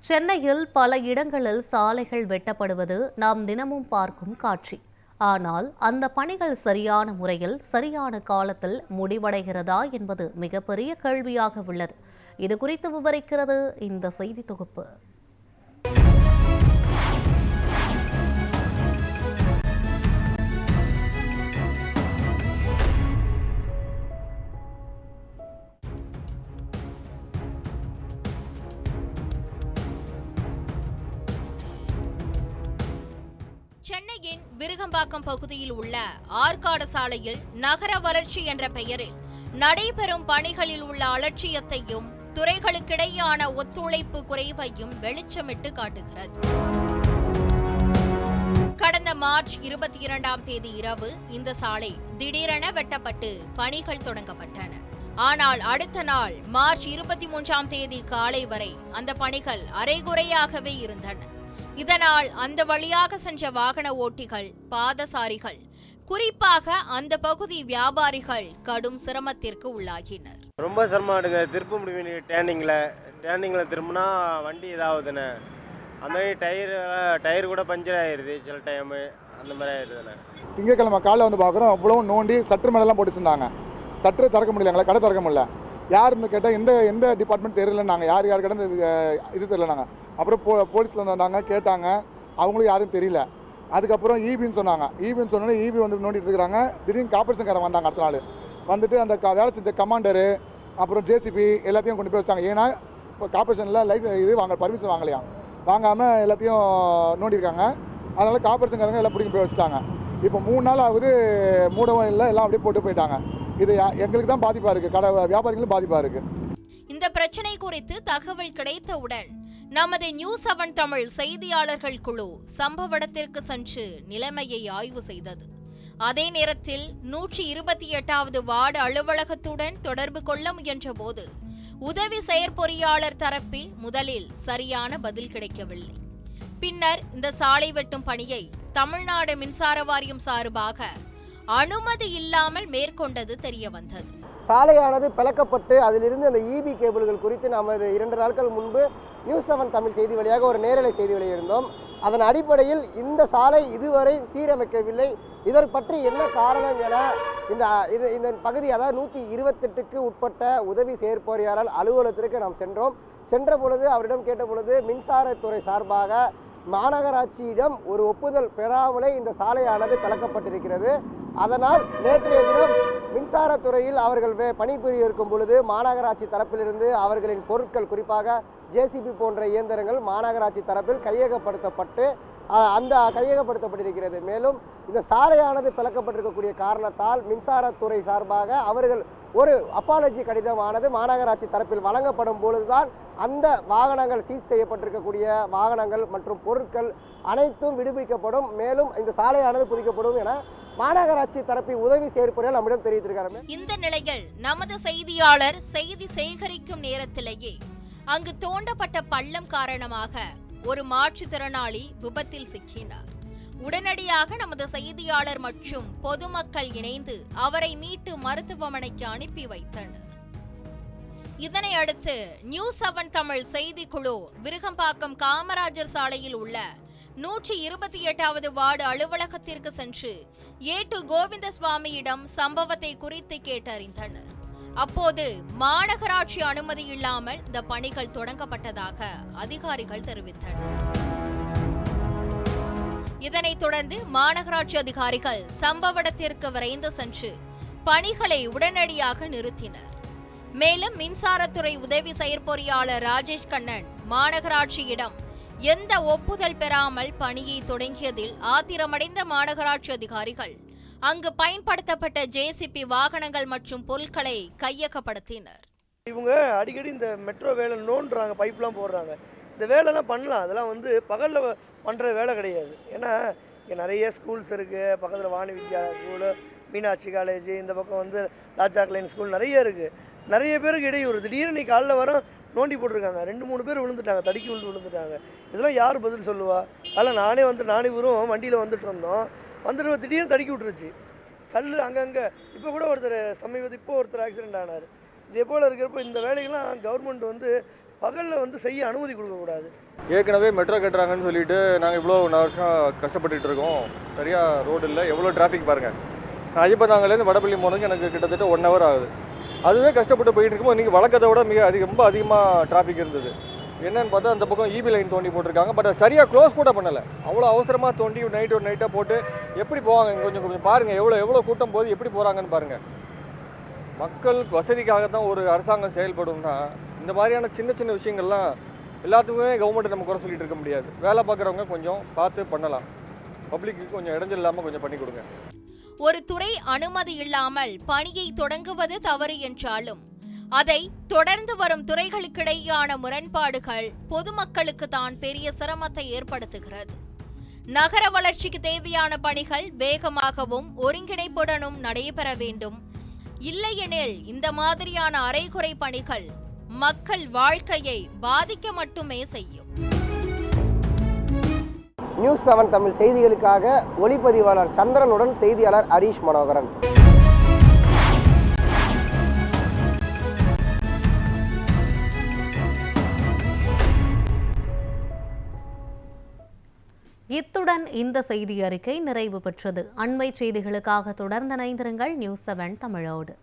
சென்னையில் பல இடங்களில் சாலைகள் வெட்டப்படுவது நாம் தினமும் பார்க்கும் காட்சி. ஆனால் அந்த பணிகள் சரியான முறையில் சரியான காலத்தில் முடிவடைகிறதா என்பது மிகப்பெரிய கேள்வியாக உள்ளது. இது குறித்து விவரிக்கிறது இந்த செய்தி தொகுப்பு. சென்னையின் விருகம்பாக்கம் பகுதியில் உள்ள ஆற்காடு சாலையில் நகர வளர்ச்சி என்ற பெயரில் நடைபெறும் பணிகளில் உள்ள அலட்சியத்தையும் துறைகளுக்கிடையேயான ஒத்துழைப்பு குறைவையும் வெளிச்சமிட்டு காட்டுகிறது. கடந்த மார்ச் 22ஆம் தேதி இரவு இந்த சாலை திடீரென வெட்டப்பட்டு பணிகள் தொடங்கப்பட்டன. ஆனால் அடுத்த நாள் மார்ச் 23ஆம் தேதி காலை வரை அந்த பணிகள் அரைகுறையாகவே இருந்தன. இதனால் அந்த வழியாக சென்ற வாகன ஓட்டிகள், பாதசாரிகள், குறிப்பாக அந்த பகுதி வியாபாரிகள் கடும் சிரமத்திற்கு உள்ளாகினர். ரொம்ப சிரமமாடுங்க. திருப்ப முடியும் டேர்னிங்கில் திரும்பினா வண்டி இதாகுதுண்ணே. அந்த மாதிரி டயர் கூட பஞ்சர் ஆயிடுது சில டைமு, அந்த மாதிரி ஆயிடுதுண்ணே. திங்கக்கிழமை காலையில் வந்து பார்க்குறோம், அவ்வளோ நோண்டி சற்று மேலெல்லாம் போட்டு வச்சுருந்தாங்க. சற்று திறக்க முடியல, எங்களை கடை திறக்க முடியல. யாருன்னு கேட்டால் எந்த டிபார்ட்மெண்ட் தெரியல. நாங்கள் யார் கிடந்து இது தெரியல. நாங்கள் அப்புறம் போலீஸில் வந்தாங்க, கேட்டாங்க, அவங்களும் யாரும் தெரியல. அதுக்கப்புறம் ஈபின்னு சொன்னாங்க. ஈபின்னு சொன்னோன்னே ஈபி வந்து நோண்டிட்டு இருக்கிறாங்க. திடீர்னு கார்பரேஷன்காரன் வந்தாங்க. அடுத்த நாள் வந்துட்டு அந்த வேலை செஞ்ச கமாண்டரு, அப்புறம் ஜேசிபி எல்லாத்தையும் கொண்டு போய் வச்சாங்க. ஏன்னா இப்போ கார்பரேஷனில் இது பர்மிஷன் வாங்கலையாம். வாங்காமல் எல்லாத்தையும் நோண்டியிருக்காங்க. அதனால் கார்பரேஷன்காரங்க எல்லாம் பிடிக்கும் போய் வச்சுட்டாங்க. இப்போ 3 நாள் ஆகுது, மூடவும் இல்லை, எல்லாம் அப்படியே போட்டு போயிட்டாங்க. இது எங்களுக்கு தான் பாதிப்பாக இருக்குது, கடை வியாபாரிகளும் பாதிப்பாக இருக்குது. இந்த பிரச்சனை குறித்து தகவல் கிடைத்தவுடன் நமது நியூஸ் 7 தமிழ் செய்தியாளர்கள் குழு சம்பவ இடத்திற்கு சென்று நிலைமையை ஆய்வு செய்தது. அதே நேரத்தில் 128வது வார்டு அலுவலகத்துடன் தொடர்பு கொள்ள முயன்ற போது உதவி செயற்பொறியாளர் தரப்பில் முதலில் சரியான பதில் கிடைக்கவில்லை. பின்னர் இந்த சாலை வெட்டும் பணியை தமிழ்நாடு மின்சார வாரியம் சார்பாக அனுமதி இல்லாமல் மேற்கொண்டது தெரிய வந்தது. சாலையானது பிளக்கப்பட்டு அதிலிருந்து அந்த இபி கேபிள்கள் குறித்து நாம் 2 நாட்கள் முன்பு நியூஸ் 7 தமிழ் செய்தி வழியாக ஒரு நேரலை செய்தி வெளியிட்டிருந்தோம். அதன் அடிப்படையில் இந்த சாலை இதுவரை சீரமைக்கவில்லை, இதற்கு பற்றி என்ன காரணம் என இந்த பகுதி, அதாவது 128க்கு உட்பட்ட உதவி செயற்பொறியாளர் அலுவலகத்திற்கு நாம் சென்ற பொழுது அவரிடம் கேட்ட பொழுது மின்சாரத்துறை சார்பாக மாநகராட்சியிடம் ஒரு ஒப்புதல் பெறாமலே இந்த சாலையானது பிளக்கப்பட்டிருக்கிறது. அதனால் நேற்றைய தினம் மின்சாரத்துறையில் அவர்கள் பணிபுரிய இருக்கும் பொழுது மாநகராட்சி தரப்பிலிருந்து அவர்களின் பொருட்கள், குறிப்பாக ஜேசிபி போன்ற இயந்திரங்கள் மாநகராட்சி தரப்பில் கையகப்படுத்தப்பட்டிருக்கிறது. மேலும் இந்த சாலையானது பிளக்கப்பட்டிருக்கக்கூடிய காரணத்தால் மின்சாரத்துறை சார்பாக அவர்கள் ஒரு அப்பாலஜி கடிதமானது மாநகராட்சி தரப்பில் வழங்கப்படும் பொழுதுதான் அந்த வாகனங்கள் சீஸ் செய்யப்பட்டிருக்கக்கூடிய வாகனங்கள் மற்றும் பொருட்கள் அனைத்தும் விடுவிக்கப்படும், மேலும் இந்த சாலையானது புதிக்கப்படும் என மாநகராட்சி தரப்பில் உதவி செயற்பொறியாளர் நம்மிடம் தெரிவித்திருக்காரு. இந்த நிலையில் நமது செய்தியாளர் செய்தி சேகரிக்கும் நேரத்திலேயே அங்கு தோண்டப்பட்ட பள்ளம் காரணமாக ஒரு மாற்றுத்திறனாளி விபத்தில் சிக்கினார். உடனடியாக நமது செய்தியாளர் மற்றும் பொதுமக்கள் இணைந்து அவரை மீட்டு மருத்துவமனைக்கு அனுப்பி வைத்தனர். இதனை அடுத்து நியூஸ் 7 தமிழ் செய்தி குழு விருகம்பாக்கம் காமராஜர் சாலையில் உள்ள 128வது வார்டு அலுவலகத்திற்கு சென்று ஏட்டு கோவிந்தசுவாமியிடம் சம்பவத்தை குறித்து கேட்டறிந்தனர். அப்போது மாநகராட்சி அனுமதி இல்லாமல் இந்த பணிகள் தொடங்கப்பட்டதாக அதிகாரிகள் தெரிவித்தனர். இதனைத் தொடர்ந்து மாநகராட்சி அதிகாரிகள் சம்பவ இடத்திற்கு விரைந்து சென்று பணிகளை உடனடியாக நிறுத்தினர். மேலும் மின்சாரத்துறை உதவி செயற்பொறியாளர் ராஜேஷ் கண்ணன் மாநகராட்சியிடம் எந்த ஒப்புதல் பெறாமல் பணியை தொடங்கியதில் ஆத்திரமடைந்த மாநகராட்சி அதிகாரிகள் அங்கு பயன்படுத்தப்பட்ட ஜேசிபி வாகனங்கள் மற்றும் பொருட்களை கையகப்படுத்தினர். இவங்க அடிக்கடி இந்த மெட்ரோ வேலை நோண்டுறாங்க, பைப்லாம் போடுறாங்க. இந்த வேலைலாம் பண்ணலாம், அதெல்லாம் பகலில் பண்ணுற வேலை கிடையாது. ஏன்னா இங்கே நிறைய ஸ்கூல்ஸ் இருக்குது. பக்கத்தில் வாணி வித்யா ஸ்கூலு, மீனாட்சி காலேஜ், இந்த பக்கம் ராஜா கிளைன் ஸ்கூல் நிறைய இருக்குது. நிறைய பேருக்கு இடையூறு. திடீர்னு நீ காலைல வரோம் நோண்டி போட்டிருக்காங்க, 2-3 பேர் விழுந்துட்டாங்க, தடுக்கி விழுந்துட்டாங்க. இதெல்லாம் யார் பதில் சொல்லுவா? அதில் நானே இவரும் வண்டியில் வந்துட்டு இருந்தோம். திடீர்னு தடுக்கி விட்டுருச்சு கல் அங்கங்கே. இப்போ கூட ஒருத்தர் ஆக்சிடென்ட் ஆனார். இதே போல் இருக்கிறப்போ இந்த வேலைகள்லாம் கவர்மெண்ட் பகலில் வந்து செய்ய அனுமதி கொடுக்கக்கூடாது. ஏற்கனவே மெட்ரோ கட்டுறாங்கன்னு சொல்லிட்டு நாங்கள் இவ்வளோ வருஷம் கஷ்டப்பட்டுட்டு இருக்கோம். சரியாக ரோடு இல்லை, எவ்வளோ டிராஃபிக் பாருங்கள். நான் ஐயப்பதாங்கலேருந்து வடபள்ளி போனதுக்கு எனக்கு கிட்டத்தட்ட 1 hour ஆகுது. அதுவே கஷ்டப்பட்டு போயிட்டு இருக்கும்போது இன்றைக்கி வழக்கத்தை விட ரொம்ப அதிகமாக டிராஃபிக் இருந்தது. என்னன்னு பார்த்தா அந்த பக்கம் இபி லைன் தோண்டி போட்டிருக்காங்க. பட் சரியாக க்ளோஸ் கூட பண்ணலை. அவ்வளோ அவசரமாக தோண்டி நைட்டாக போட்டு எப்படி போவாங்க? கொஞ்சம் பாருங்கள், எவ்வளோ கூட்டம் போது எப்படி போகிறாங்கன்னு பாருங்கள். மக்கள் வசதிக்காக தான் ஒரு அரசாங்கம் செயல்படும்னா இந்த மாதிரியான சின்ன விஷயங்கள்லாம் எல்லாத்துக்குமே கவர்மெண்ட் நம்ம குறை சொல்லிட்டு இருக்க முடியாது. வேலை பார்க்குறவங்க கொஞ்சம் பார்த்து பண்ணலாம். பப்ளிக்கு கொஞ்சம் இடைஞ்சல் இல்லாமல் கொஞ்சம் பண்ணி கொடுங்க. ஒரு துறை அனுமதி இல்லாமல் பணியை தொடங்குவது தவறு என்றாலும் அதை தொடர்ந்து வரும் துறைகளுக்கிடையேயான முரண்பாடுகள் பொதுமக்களுக்கு தான் பெரிய சிரமத்தை ஏற்படுத்துகிறது. நகர வளர்ச்சிக்கு தேவையான பணிகள் வேகமாகவும் ஒருங்கிணைப்புடனும் நடைபெற வேண்டும். இல்லையெனில் இந்த மாதிரியான அரைகுறை பணிகள் மக்கள் வாழ்க்கையை பாதிக்க மட்டுமே செய்யும். நியூஸ் 7 தமிழ் செய்திகளுக்காக ஒளிப்பதிவாளர் சந்திரனுடன் செய்தியாளர் ஹரீஷ் மனோகரன். இத்துடன் இந்த செய்தி அறிக்கை நிறைவு பெற்றது. அண்மை செய்திகளுக்காக தொடர்ந்து இணைந்திருங்கள் நியூஸ் 7 தமிழோடு.